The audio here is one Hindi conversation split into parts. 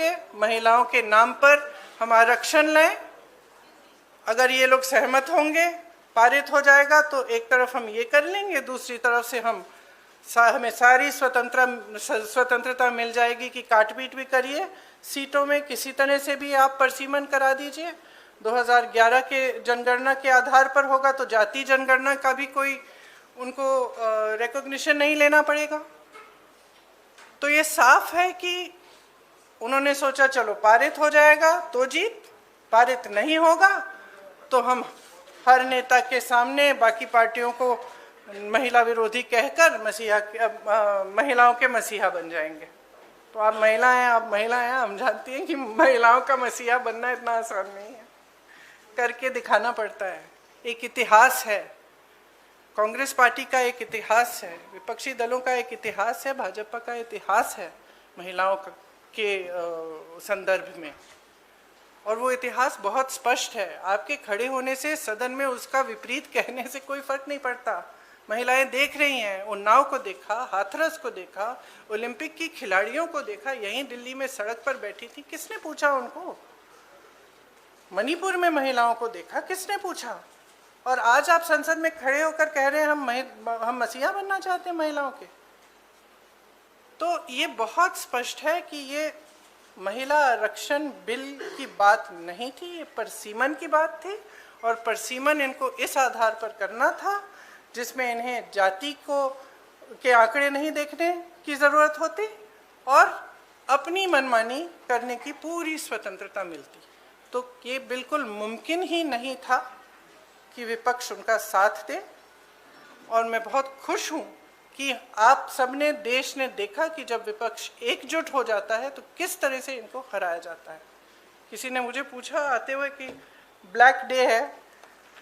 करके महिलाओं के नाम पर हम आरक्षण लें। अगर ये लोग सहमत होंगे, पारित हो जाएगा, तो एक तरफ हम ये कर लेंगे, दूसरी तरफ से हमें सारी स्वतंत्रता मिल जाएगी कि काट पीट भी करिए सीटों में, किसी तरह से भी आप परसीमन करा दीजिए। 2011 के जनगणना के आधार पर होगा तो जाति जनगणना का भी कोई उनको रिकॉग्निशन नहीं लेना पड़ेगा। तो ये साफ है कि उन्होंने सोचा चलो पारित हो जाएगा तो जीत, पारित नहीं होगा तो हम हर नेता के सामने बाकी पार्टियों को महिला विरोधी कहकर महिलाओं के मसीहा बन जाएंगे। तो आप महिला हैं, हम जानती हैं कि महिलाओं का मसीहा बनना इतना आसान नहीं है, करके दिखाना पड़ता है। एक इतिहास है, कांग्रेस पार्टी का एक इतिहास है, विपक्षी दलों का एक इतिहास है, भाजपा का इतिहास है महिलाओं के संदर्भ में, और वो इतिहास बहुत स्पष्ट है। आपके खड़े होने से सदन में उसका विपरीत कहने से कोई फर्क नहीं पड़ता। महिलाएं देख रही हैं, उन्नाव को देखा, हाथरस को देखा, ओलंपिक की खिलाड़ियों को देखा, यहीं दिल्ली में सड़क पर बैठी थी, किसने पूछा उनको? मणिपुर में महिलाओं को देखा, किसने पूछा? और आज आप संसद में खड़े होकर कह रहे हैं हम मसीहा बनना चाहते हैं महिलाओं के। तो ये बहुत स्पष्ट है कि ये महिला आरक्षण बिल की बात नहीं थी, ये परसीमन की बात थी, और परसीमन इनको इस आधार पर करना था जिसमें इन्हें जाति के आंकड़े नहीं देखने की ज़रूरत होती और अपनी मनमानी करने की पूरी स्वतंत्रता मिलती। तो ये बिल्कुल मुमकिन ही नहीं था कि विपक्ष उनका साथ दे, और मैं बहुत खुश हूँ कि आप सबने, देश ने देखा कि जब विपक्ष एकजुट हो जाता है तो किस तरह से इनको हराया जाता है। किसी ने मुझे पूछा आते हुए कि ब्लैक डे है,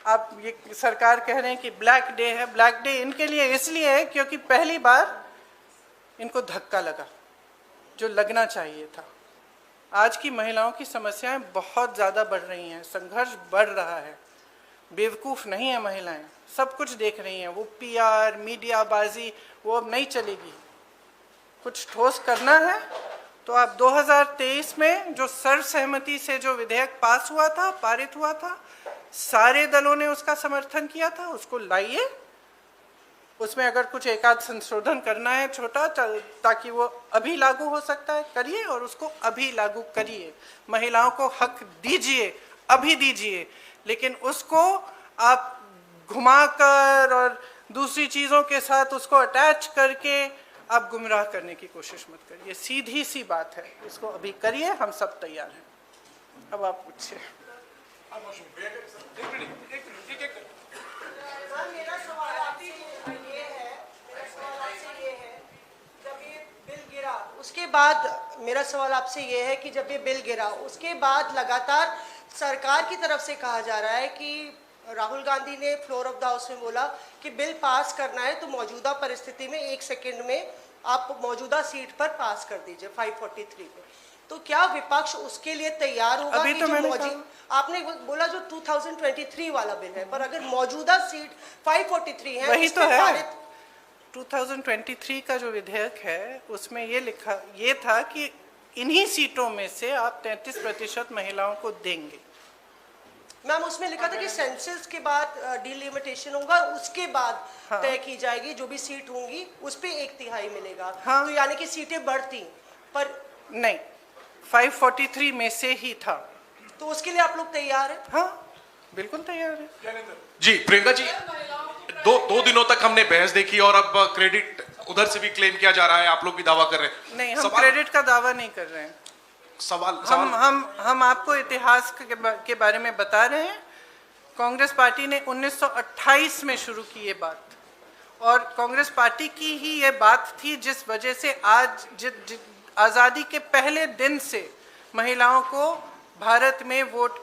आप ये सरकार कह रहे हैं कि ब्लैक डे है। ब्लैक डे इनके लिए इसलिए है क्योंकि पहली बार इनको धक्का लगा जो लगना चाहिए था। आज की महिलाओं की समस्याएं बहुत ज़्यादा बढ़ रही हैं, संघर्ष बढ़ रहा है। बेवकूफ़ नहीं है महिलाएं, सब कुछ देख रही हैं। वो पीआर, मीडियाबाजी वो अब नहीं चलेगी। कुछ ठोस करना है तो आप 2023 में जो सर्वसहमति से जो विधेयक पास हुआ था, पारित हुआ था, सारे दलों ने उसका समर्थन किया था, उसको लाइए। उसमें अगर कुछ एकाध संशोधन करना है छोटा, ताकि वो अभी लागू हो सकता है, करिए, और उसको अभी लागू करिए। महिलाओं को हक दीजिए, अभी दीजिए, लेकिन उसको आप घुमाकर और दूसरी चीज़ों के साथ उसको अटैच करके आप गुमराह करने की कोशिश मत करिए। सीधी सी बात है, इसको अभी करिए, हम सब तैयार हैं। अब आप पूछिए। मेरा सवाल आपसे ये है, जब ये बिल गिरा उसके बाद, मेरा सवाल आपसे ये है कि जब ये बिल गिरा उसके बाद लगातार सरकार की तरफ से कहा जा रहा है कि राहुल गांधी ने फ्लोर ऑफ द हाउस में बोला कि बिल पास करना है तो मौजूदा परिस्थिति में 1 सेकंड में आप मौजूदा सीट पर पास कर दीजिए 543 पे। तो क्या विपक्ष उसके लिए तैयार होगा? अभी कि तो जो आपने बोला जो 2023 वाला बिल है, पर अगर मौजूदा सीट 543 है, वही तो है। 2023 का जो विधेयक है उसमें ये था कि इन्हीं सीटों में से आप 33% महिलाओं को देंगे। मैम उसमें लिखा था कि सेंसस के बाद डिलिमिटेशन होगा, उसके बाद तय की जाएगी, जो भी सीट होंगी उस पे 1/3 मिलेगा। तो यानी कि सीटें बढ़ती, पर नहीं, 543 में से ही था। तो उसके लिए आप लोग तैयार हैं? हाँ, बिल्कुल तैयार है। जी प्रियंका जी, दो दिनों तक हमने बहस देखी और अब क्रेडिट उधर से भी क्लेम किया जा रहा है, आप लोग भी दावा कर रहे हैं। नहीं, हम क्रेडिट का दावा नहीं कर रहे हैं। हम आपको इतिहास के बारे में बता रहे हैं। कांग्रेस पार्टी ने 1928 में शुरू की ये बात, और कांग्रेस पार्टी की ही ये बात थी जिस वजह से आज आज़ादी के पहले दिन से महिलाओं को भारत में वोट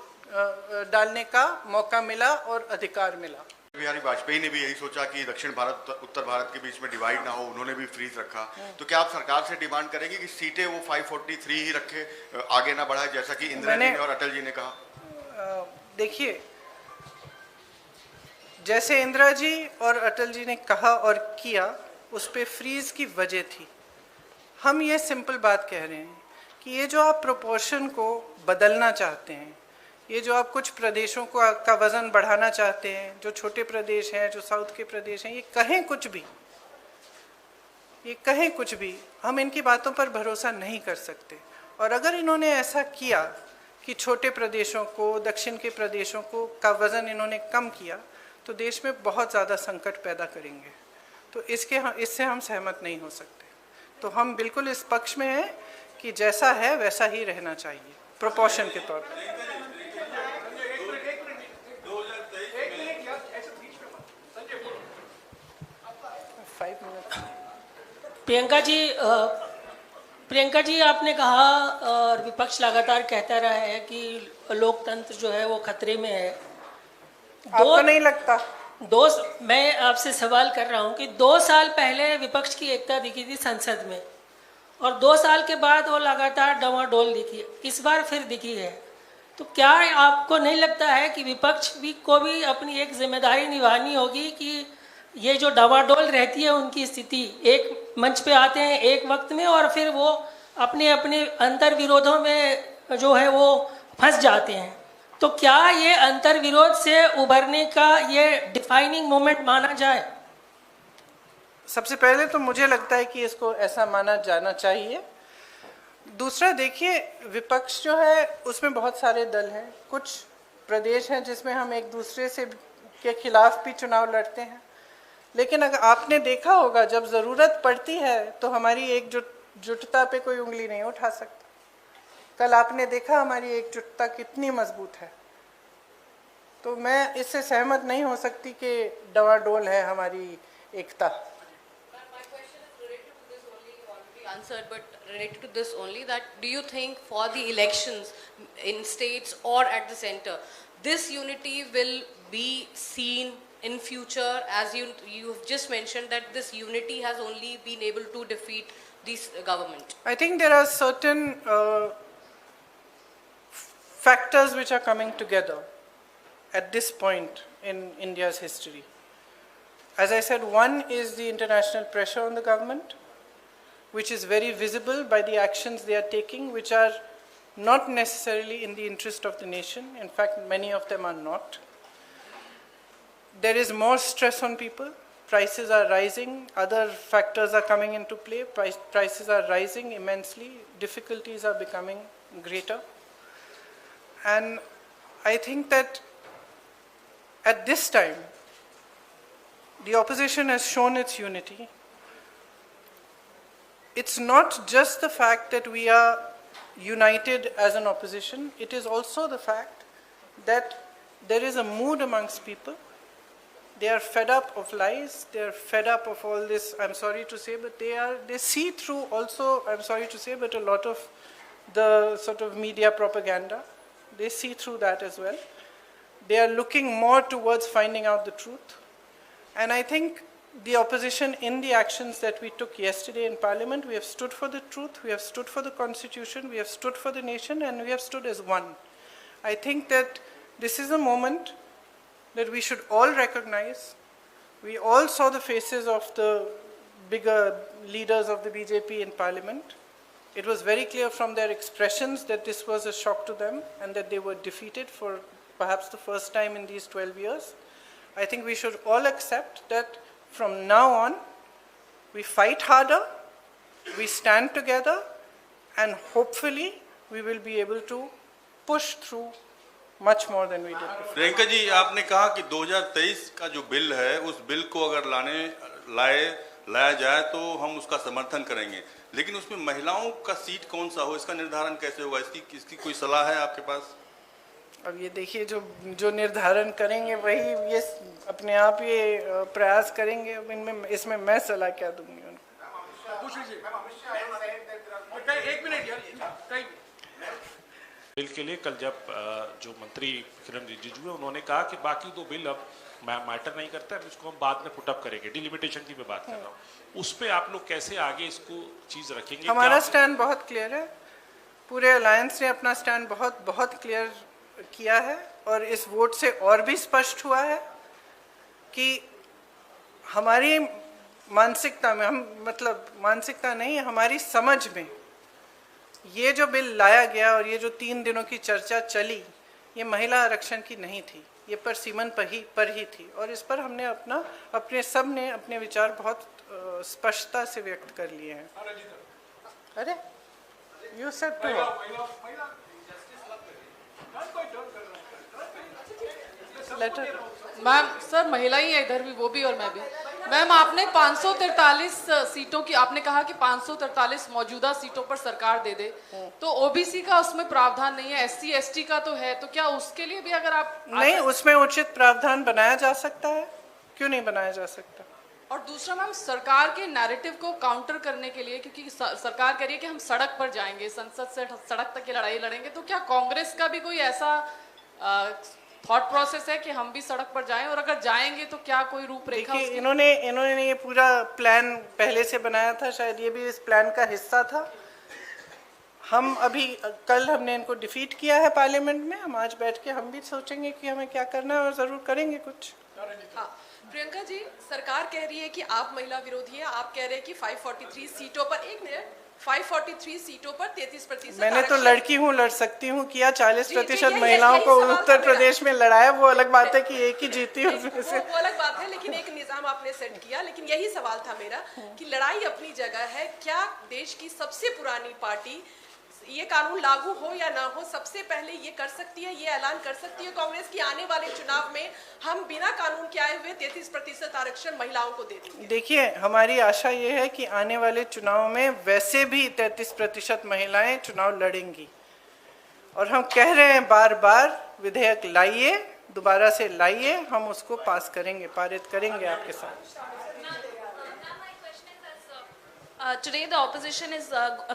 डालने का मौका मिला और अधिकार मिला। बिहारी वाजपेयी ने भी यही सोचा कि दक्षिण भारत उत्तर भारत के बीच में डिवाइड ना हो, उन्होंने भी फ्रीज रखा। तो क्या आप सरकार से डिमांड करेंगे कि सीटें वो 543 ही रखे, आगे ना बढ़ाए, जैसा कि इंदिरा जी ने और अटल जी ने कहा? देखिए, जैसे इंदिरा जी और अटल जी ने कहा और किया, उस पे फ्रीज की वजह थी। हम ये सिंपल बात कह रहे हैं कि ये जो आप प्रोपोर्शन को बदलना चाहते हैं, ये जो आप कुछ प्रदेशों को का वज़न बढ़ाना चाहते हैं, जो छोटे प्रदेश हैं, जो साउथ के प्रदेश हैं, ये कहें कुछ भी, हम इनकी बातों पर भरोसा नहीं कर सकते। और अगर इन्होंने ऐसा किया कि छोटे प्रदेशों को, दक्षिण के प्रदेशों को का वज़न इन्होंने कम किया, तो देश में बहुत ज़्यादा संकट पैदा करेंगे। तो इससे हम सहमत नहीं हो सकते। तो हम बिल्कुल इस पक्ष में हैं कि जैसा है वैसा ही रहना चाहिए, प्रोपोर्शन के तौर पर। प्रियंका जी आपने कहा और विपक्ष लगातार कहता रहा है कि लोकतंत्र जो है वो खतरे में है। आपको नहीं लगता? मैं आपसे सवाल कर रहा हूं कि 2 साल पहले विपक्ष की एकता दिखी थी संसद में, और 2 साल के बाद वो लगातार डवाडोल दिखी, इस बार फिर दिखी है। तो क्या आपको नहीं लगता है कि विपक्ष को भी अपनी एक जिम्मेदारी निभानी होगी कि ये जो डवाडोल रहती है उनकी स्थिति, एक मंच पे आते हैं एक वक्त में और फिर वो अपने अपने अंतर विरोधों में जो है वो फंस जाते हैं। तो क्या ये अंतर विरोध से उभरने का ये डिफाइनिंग मोमेंट माना जाए? सबसे पहले तो मुझे लगता है कि इसको ऐसा माना जाना चाहिए। दूसरा, देखिए, विपक्ष जो है उसमें बहुत सारे दल हैं, कुछ प्रदेश हैं जिसमें हम एक दूसरे से के खिलाफ भी चुनाव लड़ते हैं, लेकिन अगर आपने देखा होगा जब ज़रूरत पड़ती है तो हमारी एकजुटता पे कोई उंगली नहीं उठा सकता। कल आपने देखा हमारी एकजुटता कितनी मजबूत है। तो मैं इससे सहमत नहीं हो सकती कि डवाडोल है हमारी एकता। Answered, but related to this only, that do you think for the elections in states or at the center, this unity will be seen in future? As you've just mentioned that this unity has only been able to defeat this government. I think there are certain factors which are coming together at this point in India's history. As I said, one is the international pressure on the government, which is very visible by the actions they are taking, which are not necessarily in the interest of the nation. In fact, many of them are not. There is more stress on people. Prices are rising. Other factors are coming into play. Prices are rising immensely. Difficulties are becoming greater. And I think that at this time, the opposition has shown its unity. It's not just the fact that we are united as an opposition, it is also the fact that there is a mood amongst people. They are fed up of lies, they are fed up of all this, I'm sorry to say, but they see through also, I'm sorry to say, but a lot of the sort of media propaganda. They see through that as well. They are looking more towards finding out the truth. And I think the opposition, in the actions that we took yesterday in Parliament, we have stood for the truth, we have stood for the Constitution, we have stood for the nation, and we have stood as one. I think that this is a moment that we should all recognize. We all saw the faces of the bigger leaders of the BJP in Parliament. It was very clear from their expressions that this was a shock to them and that they were defeated for perhaps the first time in these 12 years. I think we should all accept that from now on, we fight harder, we stand together, and hopefully we will be able to push through much more than we did before. Priyanka ji, आपने कहा कि 2023 का जो बिल है, उस बिल को अगर लाया जाए तो हम उसका समर्थन करेंगे, लेकिन उसमें महिलाओं का सीट कौन सा हो, इसका निर्धारण कैसे होगा? इसकी कोई सलाह है आपके पास? अब ये देखिए, जो निर्धारण करेंगे वही ये अपने आप ये प्रयास करेंगे। अब इसमें मैं सलाह क्या दूंगी उनको? बिल के लिए कल जब जो मंत्री किरण रिजिजू है, उन्होंने कहा कि बाकी 2 बिल अब मैटर नहीं करता है, इसको हम बाद में पुटअप करेंगे। डिलिमिटेशन की मैं बात कर रहा हूँ, उस पे आप लोग कैसे आगे इसको चीज रखेंगे? हमारा स्टैंड बहुत क्लियर है, पूरे अलायंस ने अपना स्टैंड बहुत क्लियर किया है, और इस वोट से और भी स्पष्ट हुआ है कि हमारी मानसिकता में, हम मतलब मानसिकता नहीं, हमारी समझ में ये जो बिल लाया गया और ये जो 3 दिनों की चर्चा चली, ये महिला आरक्षण की नहीं थी, ये परसीमन पर ही थी। और इस पर हमने सब ने अपने विचार बहुत स्पष्टता से व्यक्त कर लिए हैं। अरे you said to later. Ma'am sir महिला ही है इधर भी, वो भी और मैं भी। मैम आपने 543 सीटों की आपने कहा कि 543 मौजूदा सीटों पर सरकार दे दे, तो ओबीसी का उसमें प्रावधान नहीं है, एससी एसटी का तो है, तो क्या उसके लिए भी अगर आप नहीं, उसमें उचित प्रावधान बनाया जा सकता है, क्यों नहीं बनाया जा सकता। और दूसरा मैम सरकार के नैरेटिव को काउंटर करने के लिए, क्योंकि सरकार कह रही है कि हम सड़क पर जाएंगे, संसद से सड़क तक की लड़ाई लड़ेंगे, तो क्या कांग्रेस का भी कोई ऐसा थॉट प्रोसेस है कि हम भी सड़क पर जाएं, और अगर जाएंगे तो क्या कोई रूपरेखा? देखिए, इन्होंने ये पूरा प्लान पहले से बनाया था, शायद ये भी इस प्लान का हिस्सा था। हम अभी कल हमने इनको डिफीट किया है पार्लियामेंट में, हम आज बैठ के हम भी सोचेंगे कि हमें क्या करना है और जरूर करेंगे कुछ। हाँ, प्रियंका जी, सरकार कह रही है कि आप महिला विरोधी हैं, आप कह रहे हैं कि 543 सीटों पर 543 सीटों पर 33%। मैंने तो लड़की हूँ, लड़ सकती हूँ, किया 40% महिलाओं को उत्तर प्रदेश में लड़ाया, वो अलग बात है कि एक ही जीती उसमें से। वो अलग बात है, लेकिन एक निजाम आपने सेट किया। लेकिन यही सवाल था मेरा कि लड़ाई अपनी जगह है, क्या देश की सबसे पुरानी पार्टी ये कानून लागू हो या ना हो, सबसे पहले ये कर सकती है, ये ऐलान कर सकती है कांग्रेस की आने वाले चुनाव में हम बिना कानून के आए हुए 33% आरक्षण महिलाओं को दे देंगे? देखिए, हमारी आशा ये है कि आने वाले चुनाव में वैसे भी 33% महिलाएं चुनाव लड़ेंगी, और हम कह रहे हैं बार बार, विधेयक लाइए, दोबारा से लाइए, हम उसको पास करेंगे, पारित करेंगे आपके साथ। Today the opposition is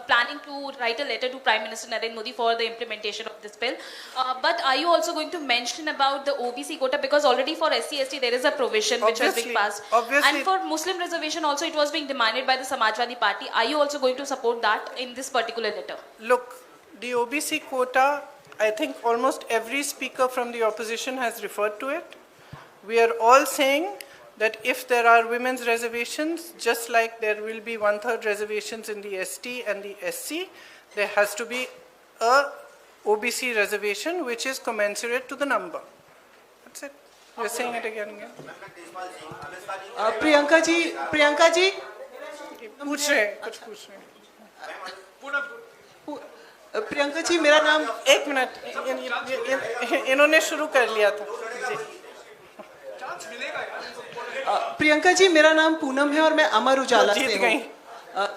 planning to write a letter to Prime Minister Narendra Modi for the implementation of this bill. But are you also going to mention about the OBC quota, because already for SC ST there is a provision which has been passed, obviously, and for Muslim reservation also it was being demanded by the Samajwadi Party. Are you also going to support that in this particular letter? Look, the OBC quota, I think almost every speaker from the opposition has referred to it. We are all saying that if there are women's reservations, just like there will be 1/3 reservations in the ST and the SC, there has to be a OBC reservation which is commensurate to the number. That's it. We're saying it again and again. Priyanka ji पूछ रहे हैं, कुछ पूछ रहे हैं। प्रियंका जी, मेरा नाम, एक मिनट, इन्होंने शुरू कर लिया था जी। प्रियंका जी, मेरा नाम पूनम है और मैं अमर उजाला से हूँ।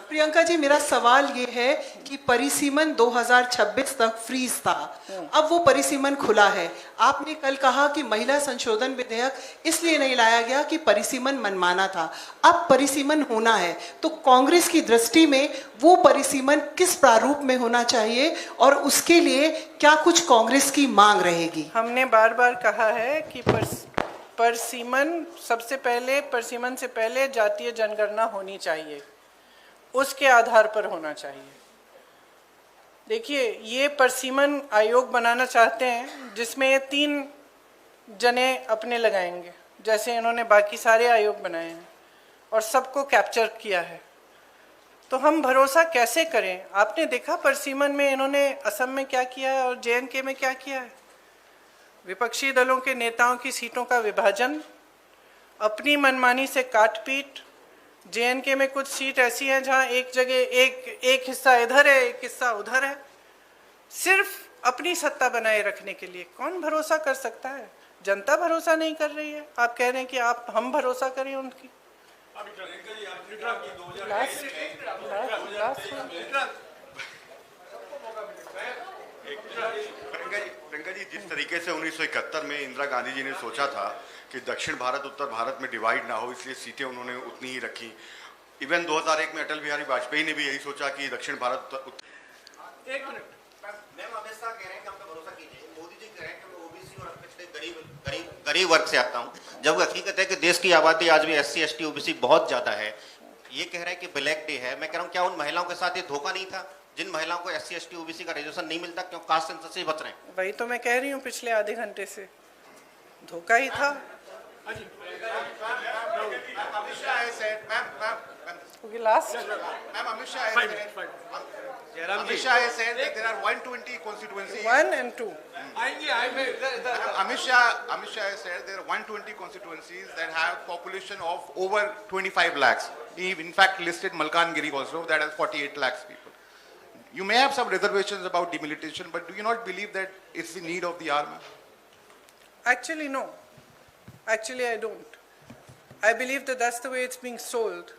प्रियंका जी, मेरा सवाल ये है कि परिसीमन 2026 तक फ्रीज था, अब वो परिसीमन खुला है। आपने कल कहा कि महिला संशोधन विधेयक इसलिए नहीं लाया गया कि परिसीमन मनमाना था, अब परिसीमन होना है, तो कांग्रेस की दृष्टि में वो परिसीमन किस प्रारूप में होना चाहिए और उसके लिए क्या कुछ कांग्रेस की मांग रहेगी? हमने बार बार कहा है कि परसीमन से पहले जातीय जनगणना होनी चाहिए, उसके आधार पर होना चाहिए। देखिए, ये परसीमन आयोग बनाना चाहते हैं जिसमें ये 3 जने अपने लगाएंगे, जैसे इन्होंने बाकी सारे आयोग बनाए हैं और सबको कैप्चर किया है, तो हम भरोसा कैसे करें? आपने देखा परसीमन में इन्होंने असम में क्या किया है और JNK में क्या किया है। विपक्षी दलों के नेताओं की सीटों का विभाजन, अपनी मनमानी से काटपीट। JNK में कुछ सीट ऐसी हैं जहां एक जगह एक हिस्सा इधर है, एक हिस्सा उधर है, सिर्फ अपनी सत्ता बनाए रखने के लिए। कौन भरोसा कर सकता है? जनता भरोसा नहीं कर रही है, आप कह रहे हैं कि हम भरोसा करें उनकी। प्रियंका जी, जिस तरीके से 1971 में इंदिरा गांधी जी ने सोचा था कि दक्षिण भारत उत्तर भारत में डिवाइड ना हो, इसलिए सीटें उन्होंने उतनी ही रखी। इवन 2001 में अटल बिहारी वाजपेयी ने भी यही सोचा कि दक्षिण भारत। एक मिनट, मैम अमित शाह कह रहे हैं कि हम पे भरोसा कीजिए, मोदी जी कह रहे हैं कि मैं ओबीसी और पिछड़े गरीब वर्ग से आता हूँ, जब हकीकत है कि देश की आबादी आज भी SC ST OBC बहुत ज्यादा है। ये कह रहे हैं कि ब्लैक डे है। मैं कह रहा हूँ, क्या उन महिलाओं के साथ ये धोखा नहीं था जिन महिलाओं को SC ST OBC का रिजर्वेशन नहीं मिलता, क्यों कास्ट सेंसस से बच रहे हैं? वही तो मैं कह रही हूँ, पिछले आधे घंटे से धोखा ही था। Okay, last. Ma'am, Amit Shah has said that there are 120 constituencies. 1 and 2. Amit Shah has said there are 120 constituencies that have population of over 25 lakhs. He in fact listed Malkangiri also that has 48 lakhs people. You may have some reservations about demilitation, but do you not believe that it's the need of the hour, ma'am? Actually, no. Actually, I don't. I believe that that's the way it's being sold.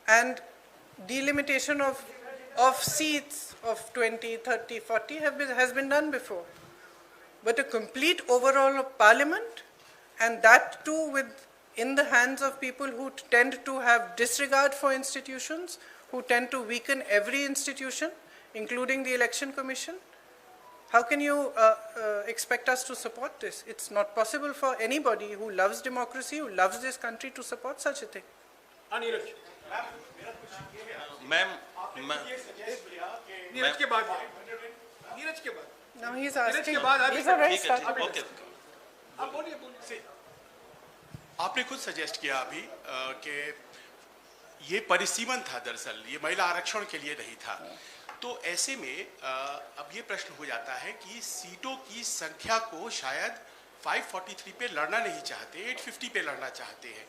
And delimitation of seats of 20, 30, 40 has been done before. But a complete overhaul of parliament, and that too in the hands of people who tend to have disregard for institutions, who tend to weaken every institution, including the election commission. How can you expect us to support this? It's not possible for anybody who loves democracy, who loves this country, to support such a thing. Ma'am Neeraj के बाद Now he's asking. He's ठीक already है started. ओके आप बोलिए आपने खुद सजेस्ट किया अभी कि ये परिसीमन था, दरअसल ये महिला आरक्षण के लिए नहीं था। तो ऐसे में अब ये प्रश्न हो जाता है कि सीटों की संख्या को शायद 543 पे लड़ना नहीं चाहते, 850 पे लड़ना चाहते हैं।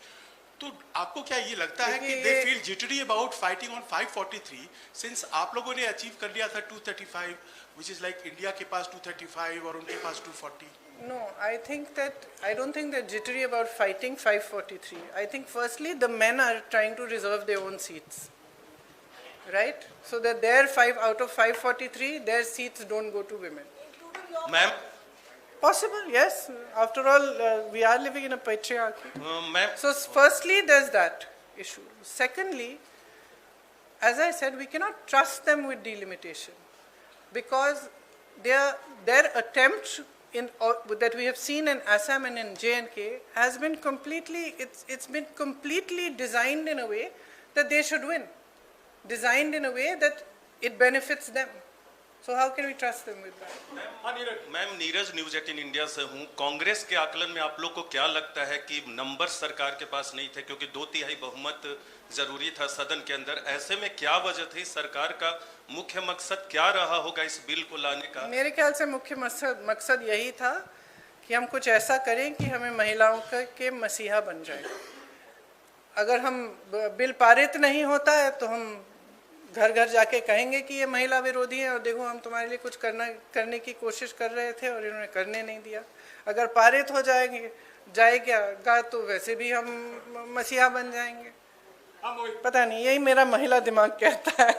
तो आपको क्या ये लगता है कि they feel jittery about fighting on 543 since आप लोगों ने अचीव कर लिया था 235 व्हिच इज लाइक इंडिया के पास 235 और उनके पास 240? No, I don't think they're jittery about fighting 543. I think firstly the men are trying to reserve their own seats, right? So that their 5 out of 543, their seats don't go to women. Ma'am Possible, yes. After all, we are living in a patriarchy. Ma'am So firstly, there's that issue. Secondly, as I said, we cannot trust them with delimitation because their attempt that we have seen in Assam and in J&K has been it's been completely designed in a way that they should win, designed in a way that it benefits them. So how can we trust them with that? Ma'am Neeraj news 18 India से हूँ। कांग्रेस के आकलन में आप लोग को क्या लगता है कि नंबर सरकार के पास नहीं थे क्योंकि 2/3 बहुमत जरूरी था सदन के अंदर, ऐसे में क्या वजह थी? सरकार का मुख्य मकसद क्या रहा होगा इस बिल को लाने का? मेरे ख्याल से मुख्य मकसद यही था कि हम कुछ ऐसा करें कि हमें महिलाओं के मसीहा बन जाए। अगर हम बिल पारित नहीं होता है तो हम घर घर जाके कहेंगे कि ये महिला विरोधी है और देखो हम तुम्हारे लिए कुछ करने की कोशिश कर रहे थे और इन्होंने करने नहीं दिया। अगर पारित हो जाएगा तो वैसे भी हम मसीहा बन जाएंगे। पता नहीं, यही मेरा महिला दिमाग कहता है।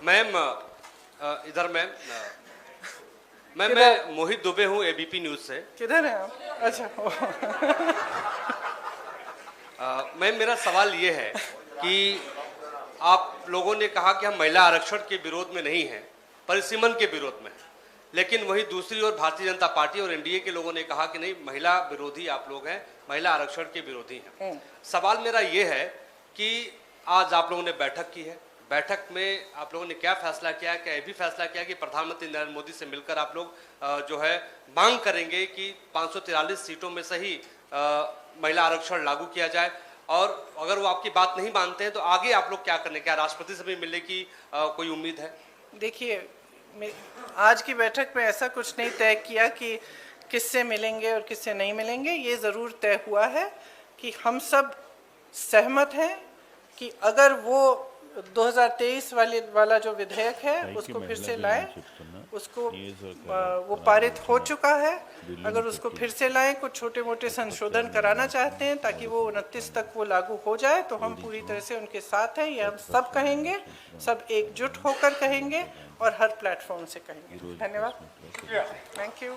मैम इधर मैं मोहित दुबे हूँ एबीपी न्यूज से। किधर है आप? अच्छा। मैम मेरा सवाल ये है कि आप लोगों ने कहा कि हम महिला आरक्षण के विरोध में नहीं हैं, परिसीमन के विरोध में, लेकिन वही दूसरी ओर भारतीय जनता पार्टी और एनडीए के लोगों ने कहा कि नहीं महिला विरोधी आप लोग हैं, महिला आरक्षण के विरोधी हैं। सवाल मेरा ये है कि आज आप लोगों ने बैठक की है, बैठक में आप लोगों ने क्या फैसला किया? क्या ये भी फैसला किया कि प्रधानमंत्री नरेंद्र मोदी से मिलकर आप लोग जो है मांग करेंगे कि 543 सीटों में से ही महिला आरक्षण लागू किया जाए? और अगर वो आपकी बात नहीं मानते हैं तो आगे आप लोग क्या करने, क्या राष्ट्रपति से भी मिलने की कोई उम्मीद है? देखिए, आज की बैठक में ऐसा कुछ नहीं तय किया कि किससे मिलेंगे और किससे नहीं मिलेंगे। ये ज़रूर तय हुआ है कि हम सब सहमत हैं कि अगर वो 2023 वाला जो विधेयक है उसको फिर से लाएं, उसको वो पारित हो चुका है, अगर उसको फिर से लाएं, कुछ छोटे मोटे संशोधन कराना चाहते हैं ताकि वो 29 तक वो लागू हो जाए, तो हम पूरी तरह से उनके साथ हैं। ये हम सब कहेंगे, सब एकजुट होकर कहेंगे और हर प्लेटफॉर्म से कहेंगे। धन्यवाद। Thank you.